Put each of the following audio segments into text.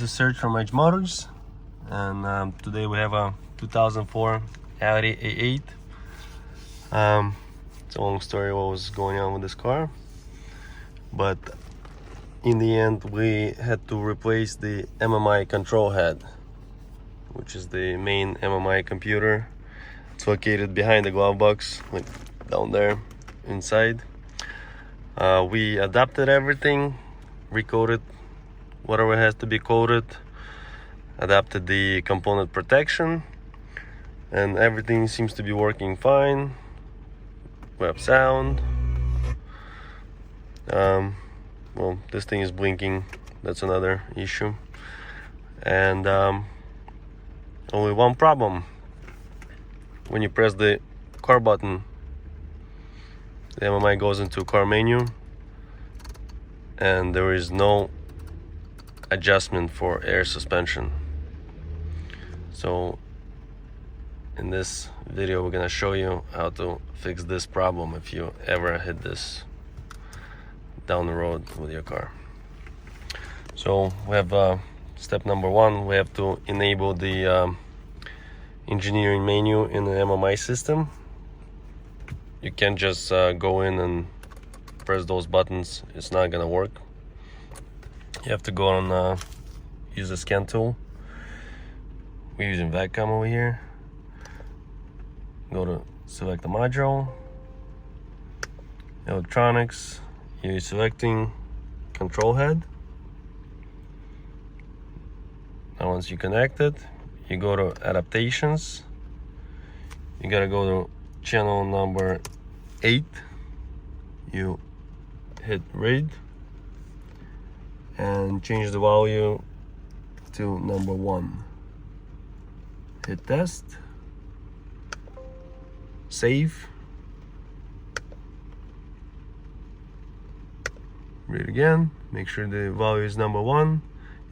just searched from Edgemotors, and today we have a 2004 Audi A8. It's a long story what was going on with this car, but in the end we had to replace the MMI control head, which is the main MMI computer. It's located behind the glove box, like down there inside. We adapted everything, recoated whatever has to be coated, adapted the component protection, and everything seems to be working fine. We have sound. Well, this thing is blinking, that's another issue. And only one problem: when you press the car button, the MMI goes into car menu and there is no adjustment for air suspension. So in this video we're gonna show you how to fix this problem if you ever hit this down the road with your car. So we have step number one: we have to enable the engineering menu in the MMI system. You can't just go in and press those buttons, it's not gonna work. You have to go on use the scan tool. We're using VACCOM over here. Go to select the module, electronics, you're selecting control head. Now once you connect it, you go to adaptations. You gotta go to channel number 8. You hit read and change the value to number 1. Hit test, save, read again, make sure the value is number 1.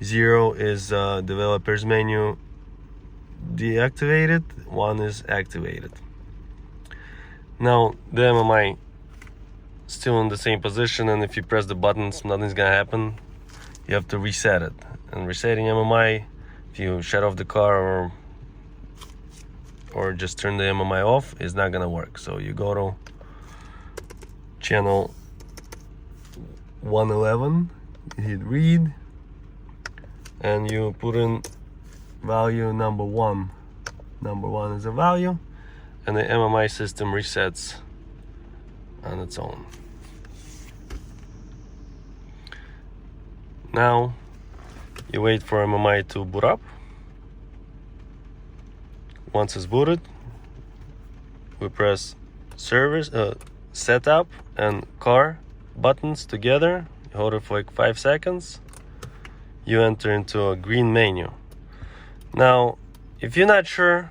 0 is developer's menu deactivated, 1 is activated. Now the MMI still in the same position, and if you press the buttons nothing's gonna happen. You have to reset it, and resetting MMI, if you shut off the car or just turn the MMI off, is not gonna work. So you go to channel 111, you hit read, and you put in value number 1. Number 1 is a value, and the MMI system resets on its own. Now you wait for MMI to boot up. Once it's booted, we press service, setup and car buttons together. You hold it for like 5 seconds. You enter into a green menu. Now if you're not sure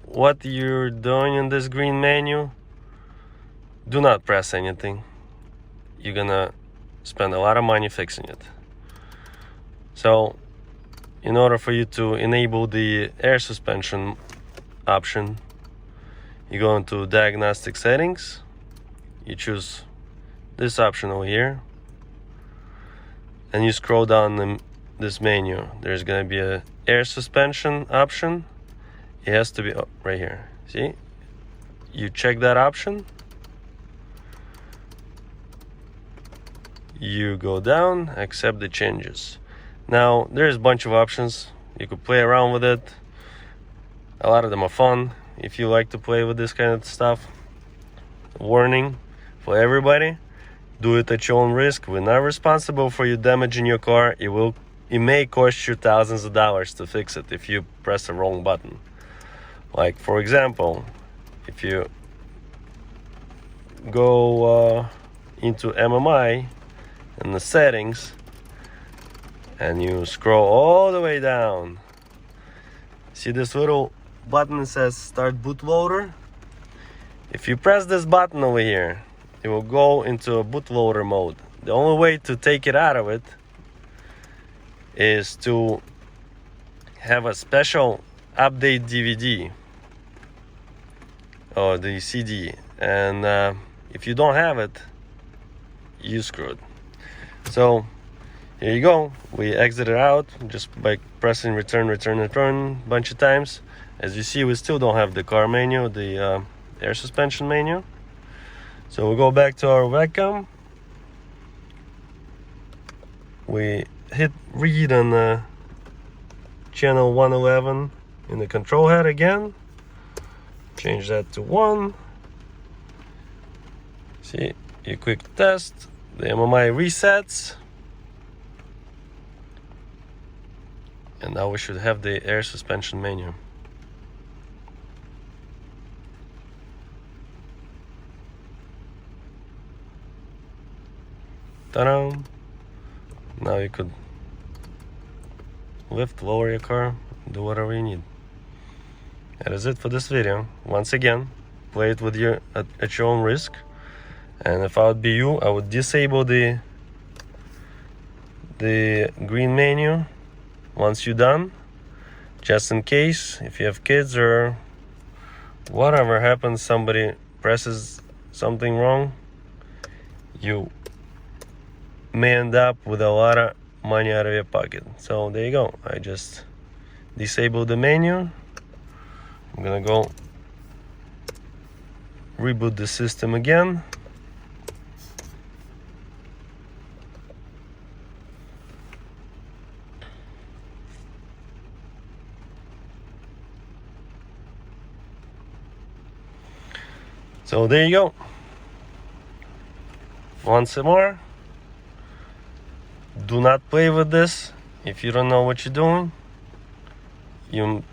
what you're doing in this green menu, do not press anything. You're gonna spend a lot of money fixing it. So in order for you to enable the air suspension option, you go into diagnostic settings, you choose this option over here, and you scroll down this menu. There's gonna be a air suspension option. It has to be right here. See, you check that option, you go down, accept the changes. Now there's a bunch of options, you could play around with it. A lot of them are fun if you like to play with this kind of stuff. Warning for everybody: do it at your own risk. We're not responsible for you damaging your car. It may cost you thousands of dollars to fix it if you press the wrong button. Like for example, if you go into MMI and the settings, and you scroll all the way down, see this little button that says start bootloader? If you press this button over here, it will go into a bootloader mode. The only way to take it out of it is to have a special update DVD or the CD, and if you don't have it, you screwed. So here you go. We exited out just by pressing return a bunch of times. As you see, we still don't have the car menu, the air suspension menu. So we'll go back to our webcam. We hit read on channel 111 in the control head again. Change that to 1. See, you quick test. The MMI resets. And now we should have the air suspension menu. Ta-da! Now you could lift, lower your car, do whatever you need. That is it for this video. Once again, play it with at your own risk. And if I would be you, I would disable the green menu once you're done, just in case if you have kids or whatever happens, somebody presses something wrong, you may end up with a lot of money out of your pocket. So there you go. I just disabled the menu. I'm gonna go reboot the system again. So there you go. Once more, do not play with this. If you don't know what you're doing, you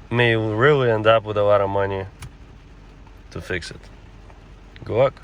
may really end up with a lot of money to fix it. Good luck.